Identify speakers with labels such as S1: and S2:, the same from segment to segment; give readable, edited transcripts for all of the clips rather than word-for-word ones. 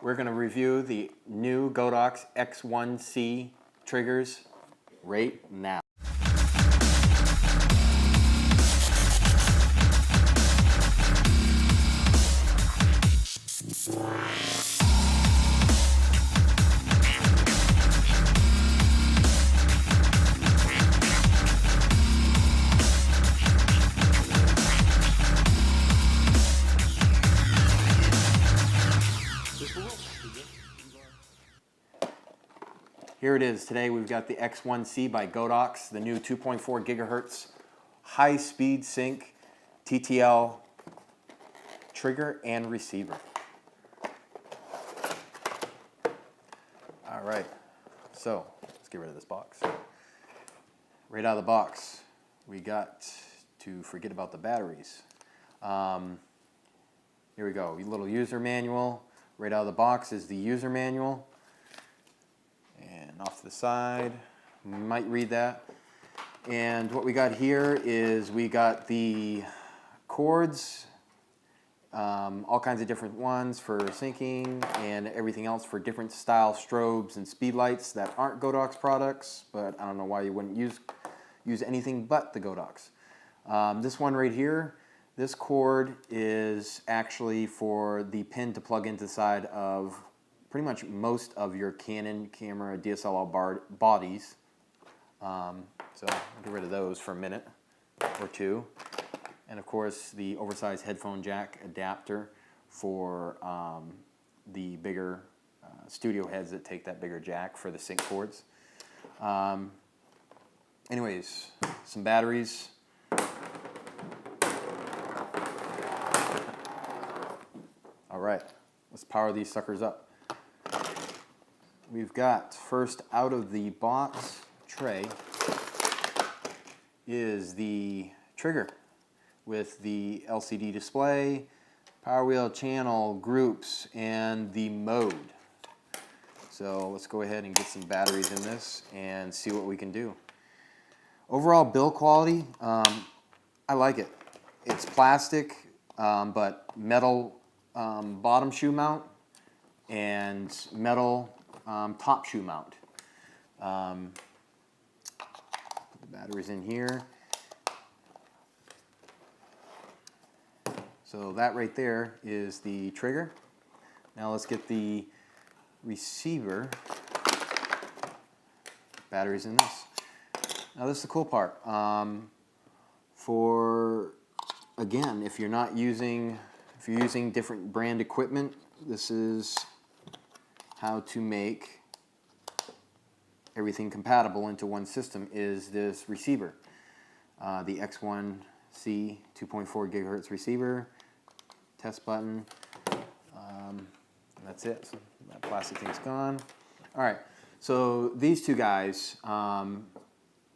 S1: We're going to review the new Godox X1C triggers right now. Here it is. Today we've got the X1C by Godox, the new 2.4 gigahertz high-speed sync TTL trigger and receiver. All right, so let's get rid of this box. Right out of the box, we got to forget about the batteries. Here we go, a little user manual. Right out of the box is the user manual. And off to the side, you might read that. And what we got here is we got the cords, all kinds of different ones for syncing and everything else for different style strobes and speed lights that aren't Godox products, but I don't know why you wouldn't use anything but the Godox. This one right here, this cord is actually for the pin to plug into the side of pretty much most of your Canon camera DSLR bodies. So I'll get rid of those for a minute or two. And of course the oversized headphone jack adapter for the bigger studio heads that take that bigger jack for the sync cords. Anyways, some batteries. All right, let's power these suckers up. We've got, first out of the box tray is the trigger with the LCD display, power wheel, channel, groups, and the mode. So let's go ahead and get some batteries in this and see what we can do. Overall build quality, I like it. It's plastic, but metal bottom shoe mount and metal top shoe mount. Put the batteries in here. So that right there is the trigger. Now let's get the receiver. Batteries in this. Now this is the cool part. Again, if you're using different brand equipment, this is how to make everything compatible into one system is this receiver. The X1C 2.4 gigahertz receiver, test button, that's it. So that plastic thing's gone. All right, so these two guys,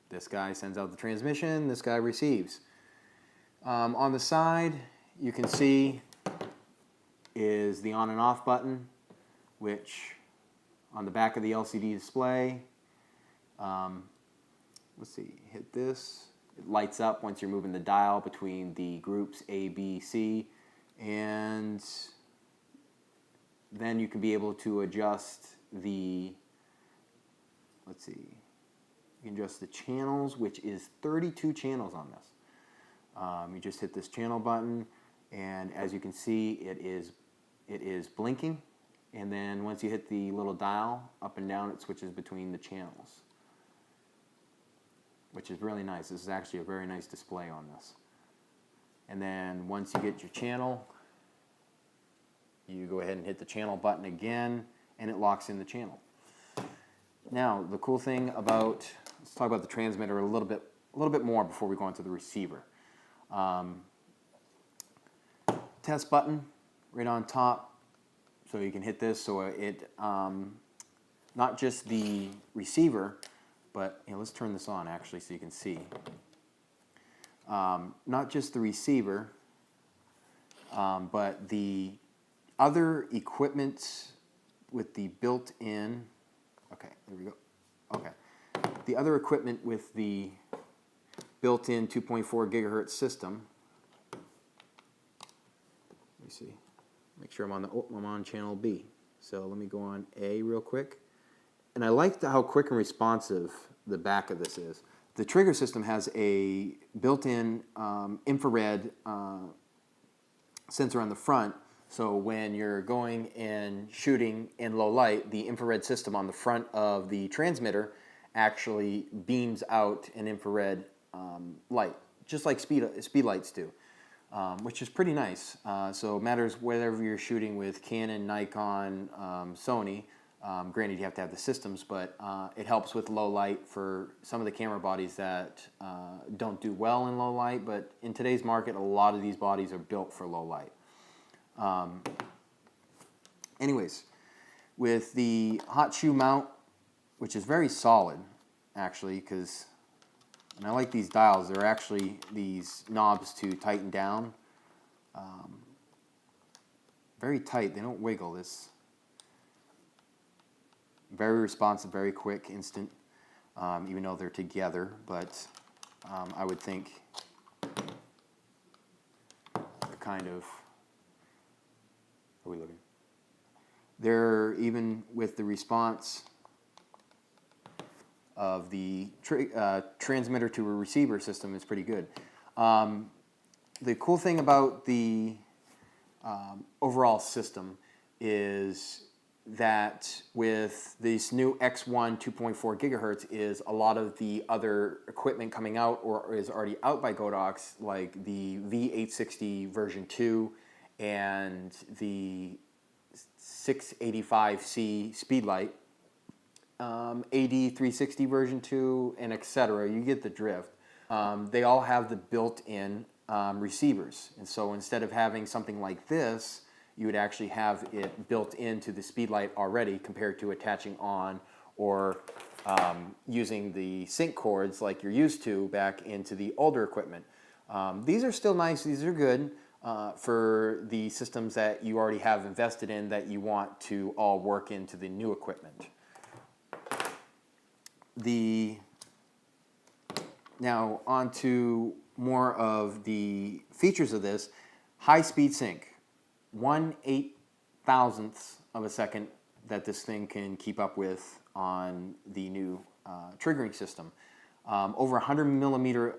S1: this guy sends out the transmission, this guy receives. On the side, you can see is the on and off button, which on the back of the LCD display, let's see, hit this, it lights up once you're moving the dial between the groups A, B, C, and then you can be able to adjust the, let's see, you can adjust the channels, which is 32 channels on this. You just hit this channel button, and as you can see, it is blinking. And then once you hit the little dial up and down, it switches between the channels, which is really nice. This is actually a very nice display on this. And then once you get your channel, you go ahead and hit the channel button again, and it locks in the channel. Now, the cool thing about, let's talk about the transmitter a little bit more before we go into the receiver. Test button right on top. So you can hit this, so it, not just the receiver, but let's turn this on actually so you can see. Not just the receiver, but the other equipment with the built-in, okay, there we go, okay. The other equipment with the built-in 2.4 gigahertz system, let me see. Make sure I'm on channel B. So let me go on A real quick. And I like how quick and responsive the back of this is. The trigger system has a built-in infrared sensor on the front. So when you're going and shooting in low light, the infrared system on the front of the transmitter actually beams out an infrared light, just like speed lights do, which is pretty nice. So it matters whether you're shooting with Canon, Nikon, Sony. Granted, you have to have the systems, but it helps with low light for some of the camera bodies that don't do well in low light. But in today's market, a lot of these bodies are built for low light. Anyways, with the hot shoe mount, which is very solid, actually, because, and I like these dials, they're actually these knobs to tighten down. Very tight, they don't wiggle. This very responsive, very quick, instant, even though they're together, but I would think they're kind of, are we looking? They're, even with the response of the transmitter to a receiver system, is pretty good. The cool thing about the overall system is that with this new X1 2.4 gigahertz is a lot of the other equipment coming out or is already out by Godox, like the V860 version 2 and the 685C speedlight, AD360 version 2, and etc. You get the drift. They all have the built-in receivers, and so instead of having something like this, you would actually have it built into the speedlight already, compared to attaching on or using the sync cords like you're used to back into the older equipment. These are still nice, these are good for the systems that you already have invested in that you want to all work into the new equipment. Now on to more of the features of this. High-speed sync. 1/8,000th of a second that this thing can keep up with on the new triggering system. Over 100 meter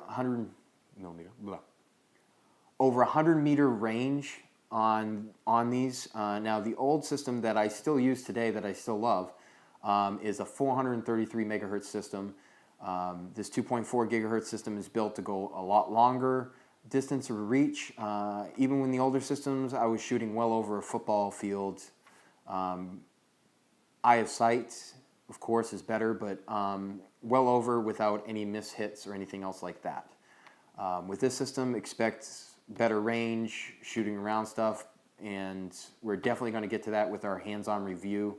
S1: range on these. Now the old system that I still use today, that I still love, is a 433 megahertz system. This 2.4 gigahertz system is built to go a lot longer distance of reach. Even when the older systems, I was shooting well over a football field. Eye of sight, of course, is better, but well over without any mishits or anything else like that. With this system, expect better range, shooting around stuff, and we're definitely going to get to that with our hands-on review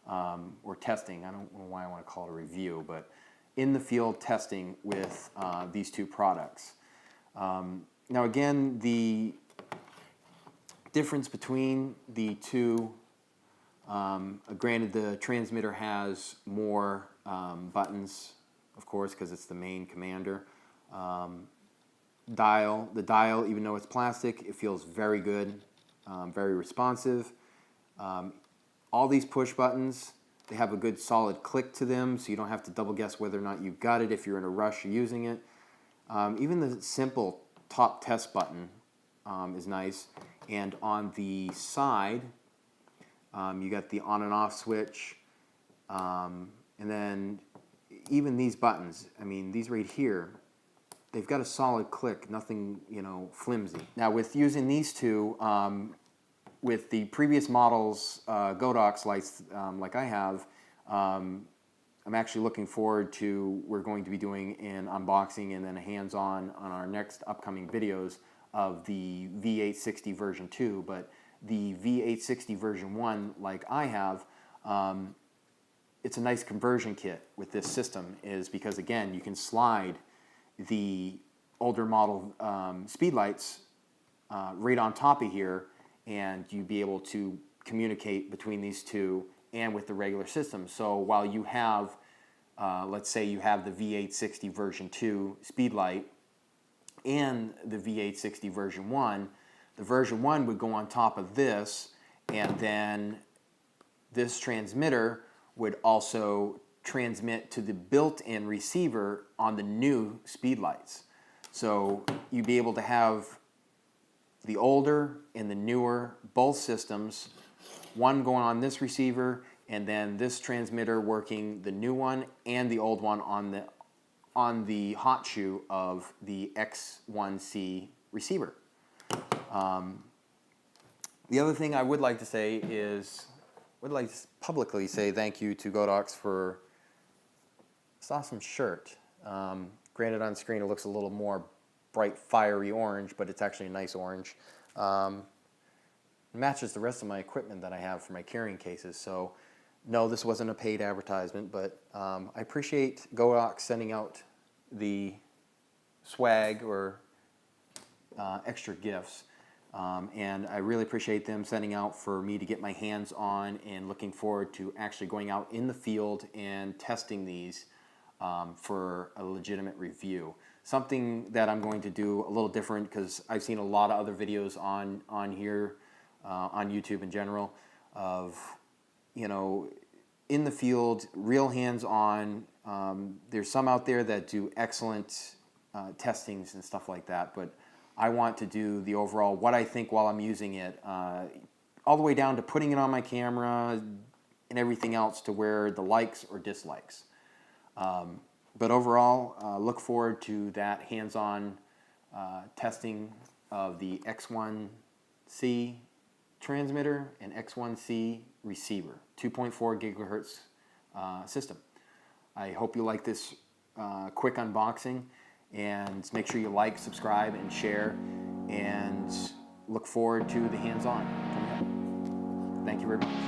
S1: or testing. I don't know why I want to call it a review, but in the field testing with these two products. Now again, the difference between the two, granted the transmitter has more buttons, of course, because it's the main commander. The dial, even though it's plastic, it feels very good, very responsive. All these push buttons, they have a good solid click to them, so you don't have to double guess whether or not you've got it if you're in a rush using it. Even the simple top test button is nice. And on the side, you got the on and off switch. And then even these buttons, I mean, these right here, they've got a solid click, nothing, flimsy. Now with using these two, with the previous models, Godox lights like I have, I'm actually looking forward to, we're going to be doing an unboxing and then a hands-on on our next upcoming videos of the V860 version 2, but the V860 version 1 like I have, it's a nice conversion kit with this system, is because again, you can slide the older model speedlights right on top of here, and you'd be able to communicate between these two and with the regular system. So while you have, let's say you have the V860 version 2 speedlight and the V860 version 1, the version 1 would go on top of this, and then this transmitter would also transmit to the built-in receiver on the new speed lights. So you'd be able to have the older and the newer, both systems, one going on this receiver and then this transmitter working the new one and the old one on the hot shoe of the X1C receiver. The other thing I would like to say is, would like to publicly say thank you to Godox for this awesome shirt. Granted, on screen it looks a little more bright, fiery orange, but it's actually a nice orange. It matches the rest of my equipment that I have for my carrying cases. So, no, this wasn't a paid advertisement, but I appreciate Godox sending out the swag or extra gifts. And I really appreciate them sending out for me to get my hands on, and looking forward to actually going out in the field and testing these for a legitimate review. Something that I'm going to do a little different, because I've seen a lot of other videos on here, on YouTube in general, of, you know, in the field, real hands-on. There's some out there that do excellent testings and stuff like that, but I want to do the overall, what I think while I'm using it, all the way down to putting it on my camera and everything else, to where the likes or dislikes. But overall, look forward to that hands-on testing of the X1C transmitter and X1C receiver, 2.4 gigahertz system. I hope you like this quick unboxing, and make sure you like, subscribe, and share, and look forward to the hands-on. Thank you very much.